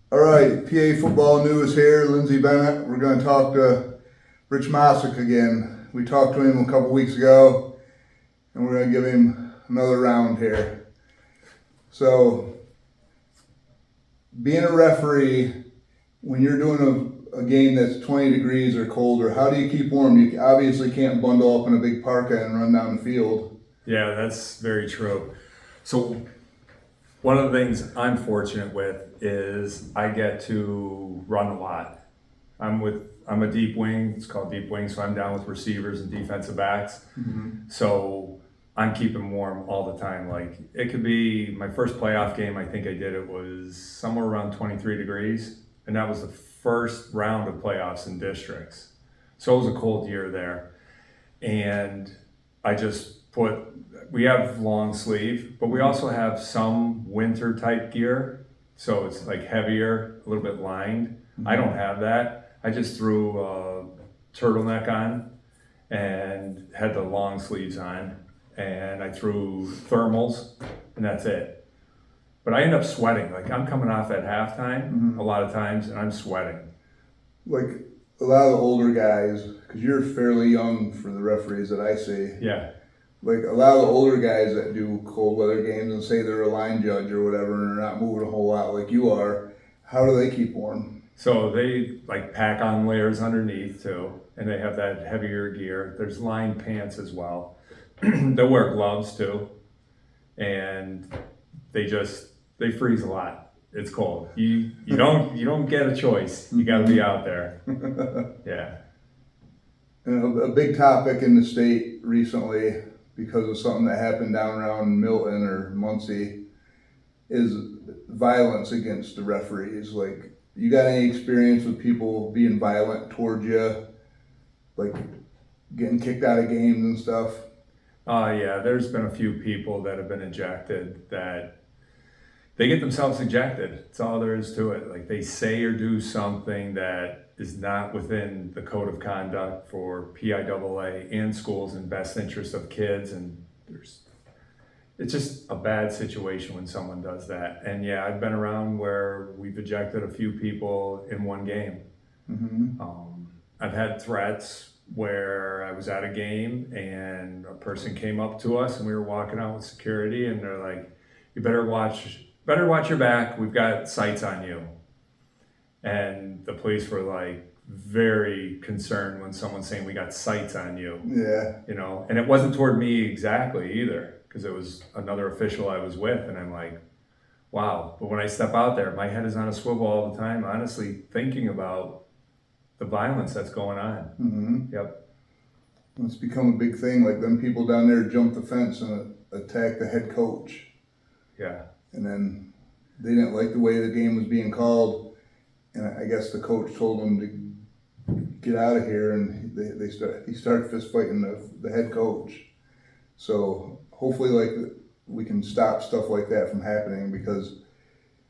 All right, PA football news here. Lindsey Bennett. We're going to talk to Rich Mosick again. We talked to him a couple weeks ago, and we're going to give him another round here. So, being a referee, when you're doing a game that's 20 degrees or colder, how do you keep warm? You obviously can't bundle up in a big parka and run down the field. Yeah, that's very true. So one of the things I'm fortunate with is I get to run a lot. I'm a deep wing. It's called deep wing, so I'm down with receivers and defensive backs. Mm-hmm. So I'm keeping warm all the time. Like it could be my first playoff game. I think I did it was somewhere around 23 degrees, and that was the first round of playoffs in districts. So it was a cold year there, and I just we have long sleeve, but we also have some winter type gear. So it's like heavier, a little bit lined. Mm-hmm. I don't have that. I just threw a turtleneck on and had the long sleeves on, and I threw thermals, and that's it. But I end up sweating. Like I'm coming off at halftime a lot of times, and I'm sweating. Like a lot of the older guys, because you're fairly young for the referees that I see. Yeah. Like a lot of the older guys that do cold weather games and say they're a line judge or whatever and they're not moving a whole lot like you are, how do they keep warm? So they like pack on layers underneath too, and they have that heavier gear. There's lined pants as well. They wear gloves too, and they freeze a lot. It's cold. You don't get a choice. You got to be out there. Yeah. And a big topic in the state recently, because of something that happened down around Milton or Muncie, is violence against the referees. Like, you got any experience with people being violent towards you, like getting kicked out of games and stuff? Yeah, there's been a few people that have been ejected that they get themselves ejected. That's all there is to it. Like they say or do something that is not within the code of conduct for PIAA and schools in best interest of kids, and it's just a bad situation when someone does that. And yeah, I've been around where we've ejected a few people in one game. Mm-hmm. I've had threats where I was at a game and a person came up to us and we were walking out with security and they're like, "You better watch your back. We've got sights on you." And the police were like very concerned when someone's saying we got sights on you. Yeah. You know, and it wasn't toward me exactly either, because it was another official I was with, and I'm like, wow. But when I step out there, my head is on a swivel all the time, honestly, thinking about the violence that's going on. Mm-hmm. Yep. It's become a big thing. Like them people down there jumped the fence and attacked the head coach. Yeah. And then they didn't like the way the game was being called. And I guess the coach told him to get out of here, and he started fist fighting the head coach. So hopefully, like, we can stop stuff like that from happening, because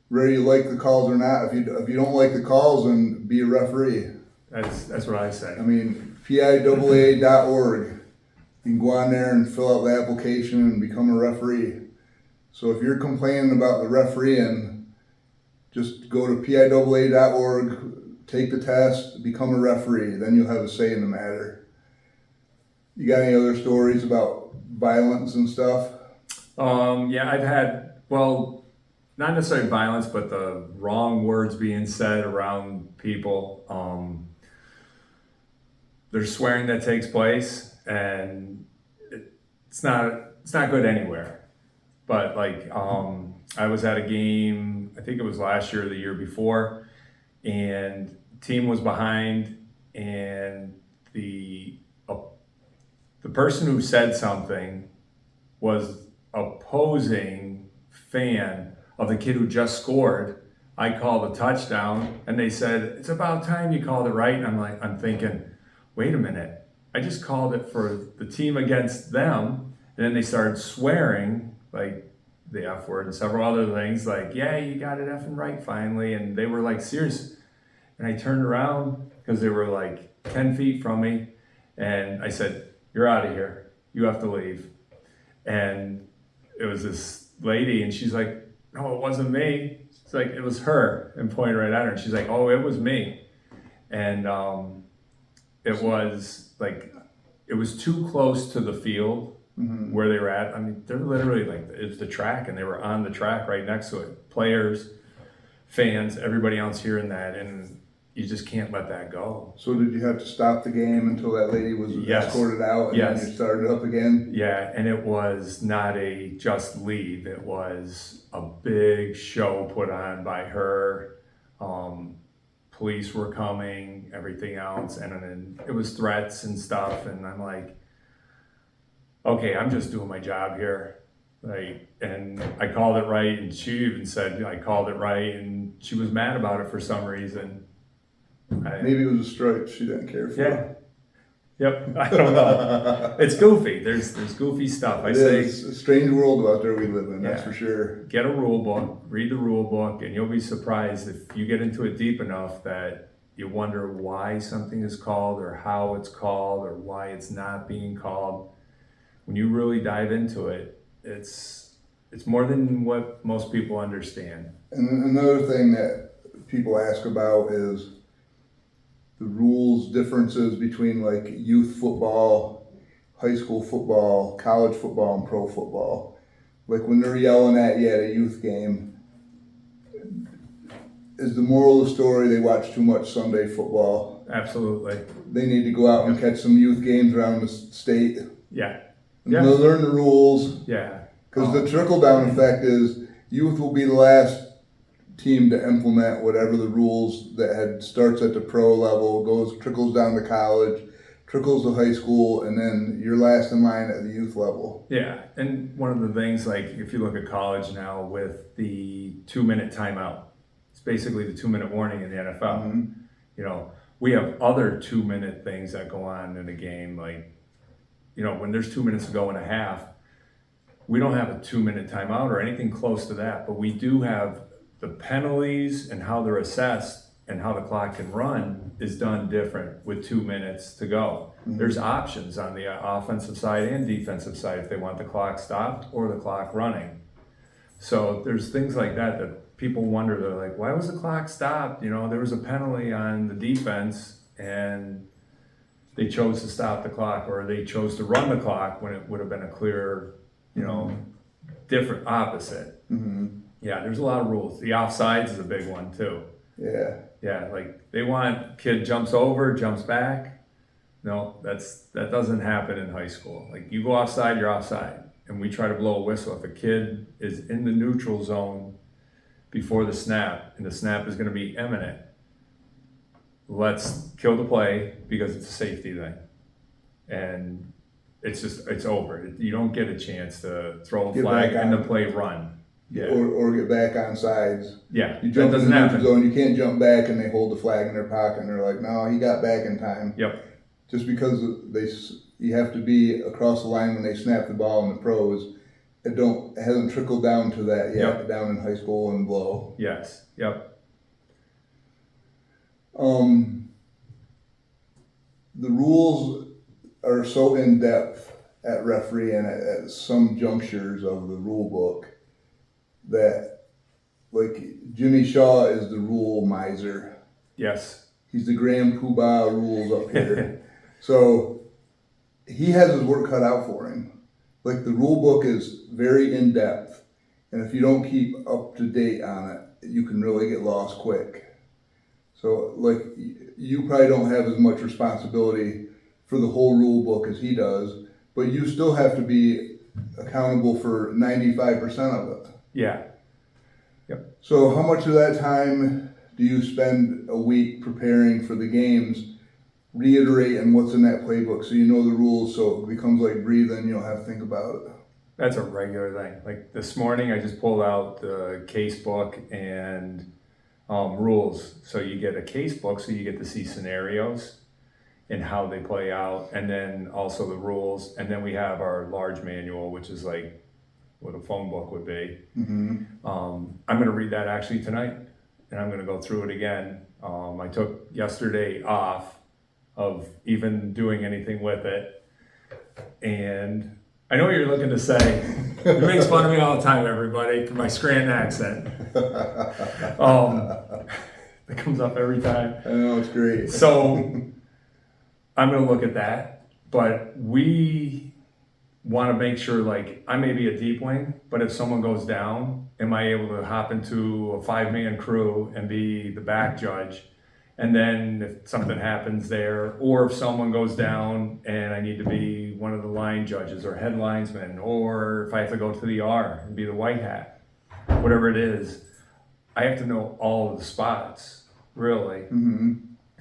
whether you like the calls or not, if you don't like the calls, then be a referee. That's what I say. I mean, PIAA.org. You can go on there and fill out the application and become a referee. So if you're complaining about the refereeing, just go to PIAA.org, take the test, become a referee. Then you'll have a say in the matter. You got any other stories about violence and stuff? Yeah, I've had, well, not necessarily violence, but the wrong words being said around people. There's swearing that takes place, and it's not good anywhere. But like, I was at a game, I think it was last year or the year before, and the team was behind, and the person who said something was opposing fan of the kid who just scored. I called a touchdown, and they said, "It's about time you called it right." And I'm thinking, wait a minute, I just called it for the team against them. And then they started swearing, like the F word and several other things, like, "Yeah, you got it effing right finally." And they were like, serious. And I turned around, because they were like 10 feet from me, and I said, "You're out of here. You have to leave." And it was this lady, and she's like, "No, it wasn't me." It's like, it was her, and pointed right at her. And she's like, oh, it was me. And it was like, it was too close to the field where they were at. I mean, they're literally like, it's the track, and they were on the track right next to it. Players, fans, everybody else hearing that, and you just can't let that go. So did you have to stop the game until that lady was escorted out, and then you started up again? Yeah, and it was not a just leave. It was a big show put on by her. Police were coming, everything else, and then it was threats and stuff. And I'm like, okay, I'm just doing my job here. Like, and I called it right, and she even said I called it right, and she was mad about it for some reason. Maybe it was a strike she didn't care for. Yeah. Yep. I don't know. It's goofy. There's goofy stuff. It's a strange world out there we live in, that's for sure. Get a rule book, read the rule book, and you'll be surprised if you get into it deep enough that you wonder why something is called, or how it's called, or why it's not being called. When you really dive into it, it's more than what most people understand. And another thing that people ask about is the rules differences between like youth football, high school football, college football, and pro football. Like when they're yelling at you at a youth game, is the moral of the story they watch too much Sunday football? Absolutely. They need to go out and catch some youth games around the state. Yeah. And they'll learn the rules. Yeah. Because the trickle-down effect is youth will be the last team to implement whatever the rules that starts at the pro level, trickles down to college, trickles to high school, and then you're last in line at the youth level. Yeah, and one of the things, like if you look at college now with the 2-minute timeout, it's basically the 2-minute warning in the NFL. You know, we have other 2-minute things that go on in a game, like, you know, when there's 2 minutes to go and a half, we don't have a 2-minute timeout or anything close to that, but we do have the penalties and how they're assessed and how the clock can run is done different with 2 minutes to go. There's options on the offensive side and defensive side if they want the clock stopped or the clock running. So there's things like that that people wonder, they're like, why was the clock stopped? You know, there was a penalty on the defense and they chose to stop the clock, or they chose to run the clock when it would have been a clear, you know, different opposite. Yeah, there's a lot of rules. The offsides is a big one too. Yeah. Yeah, like they want kid jumps over, jumps back. No, that doesn't happen in high school. Like you go offside, you're offside. And we try to blow a whistle. If a kid is in the neutral zone before the snap, and the snap is going to be imminent, let's kill the play because it's a safety thing. And it's over. You don't get a chance to throw a flag and the play run. Yeah. Or get back on sides. Yeah, you jump that in doesn't the happen. zone, you can't jump back and they hold the flag in their pocket and they're like, no, he got back in time. Yep. Just because you have to be across the line when they snap the ball in the pros, it hasn't trickled down to that yet, down in high school and below. Yes. Yep. The rules are so in depth at referee and at some junctures of the rule book that, like, Jimmy Shaw is the rule miser. Yes. He's the grand poobah rules up here. So he has his work cut out for him. Like, the rule book is very in depth, and if you don't keep up to date on it, you can really get lost quick. So, like, you probably don't have as much responsibility for the whole rule book as he does, but you still have to be accountable for 95% of it. Yeah. Yep. So how much of that time do you spend a week preparing for the games, reiterating what's in that playbook so you know the rules, so it becomes like breathing, you don't have to think about it? That's a regular thing. Like this morning, I just pulled out the case book and rules. So you get a case book, so you get to see scenarios and how they play out, and then also the rules. And then we have our large manual, which is like what a phone book would be. I'm going to read that actually tonight, and I'm going to go through it again. I took yesterday off of even doing anything with it, and I know what you're looking to say. It makes fun of me all the time, everybody, for my Scranton accent. It comes up every time. I know, it's great. So I'm going to look at that, but we want to make sure, like, I may be a deep wing, but if someone goes down, am I able to hop into a 5-man crew and be the back judge? And then if something happens there, or if someone goes down and I need to be one of the line judges or head linesman, or if I have to go to the R and be the white hat, whatever it is, I have to know all of the spots, really,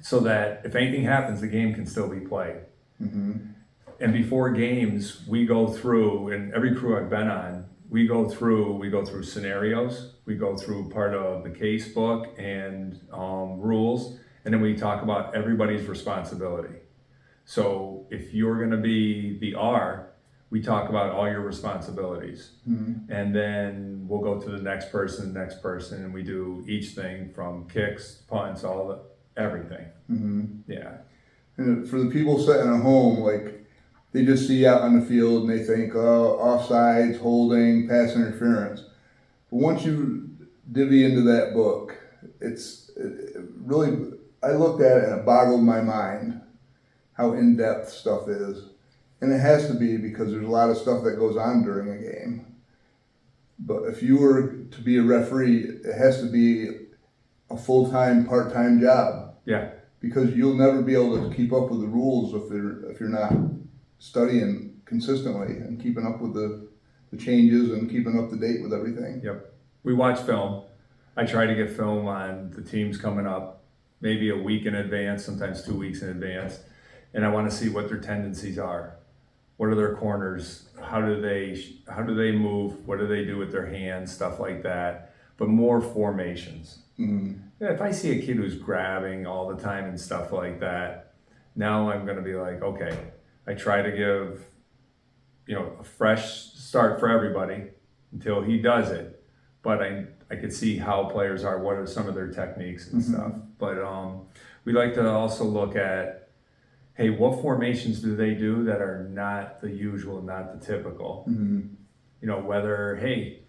so that if anything happens, the game can still be played. And before games, we go through, and every crew I've been on, we go through scenarios, we go through part of the case book and rules, and then we talk about everybody's responsibility. So if you're gonna be the R, we talk about all your responsibilities. And then we'll go to the next person, and we do each thing from kicks, punts, everything. Yeah. And for the people sitting at home, like, they just see you out on the field and they think, oh, offsides, holding, pass interference. But once you divvy into that book, it really, I looked at it and it boggled my mind how in-depth stuff is. And it has to be, because there's a lot of stuff that goes on during a game. But if you were to be a referee, it has to be a full-time, part-time job. Yeah. Because you'll never be able to keep up with the rules if you're not studying consistently and keeping up with the changes and keeping up to date with everything. Yep. We watch film. I try to get film on the teams coming up, maybe a week in advance, sometimes 2 weeks in advance. And I want to see what their tendencies are. What are their corners? How do they move? What do they do with their hands? Stuff like that. But more formations. Yeah, if I see a kid who's grabbing all the time and stuff like that, now I'm going to be like, okay, I try to give, a fresh start for everybody until he does it. But I could see how players are, what are some of their techniques and stuff. But we like to also look at, hey, what formations do they do that are not the usual, not the typical? Whether, hey,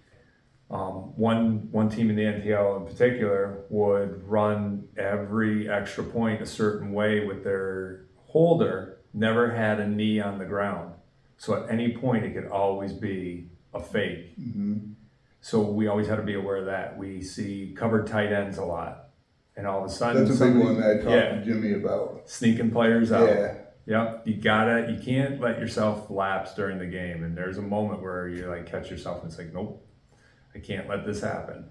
one team in the NTL in particular would run every extra point a certain way with their holder, never had a knee on the ground. So at any point, it could always be a fake. So we always had to be aware of that. We see covered tight ends a lot. And all of a sudden, that's a big one that I talked to Jimmy about. Sneaking players out. Yeah. Yep. You can't let yourself lapse during the game. And there's a moment where you catch yourself and it's like, nope, I can't let this happen.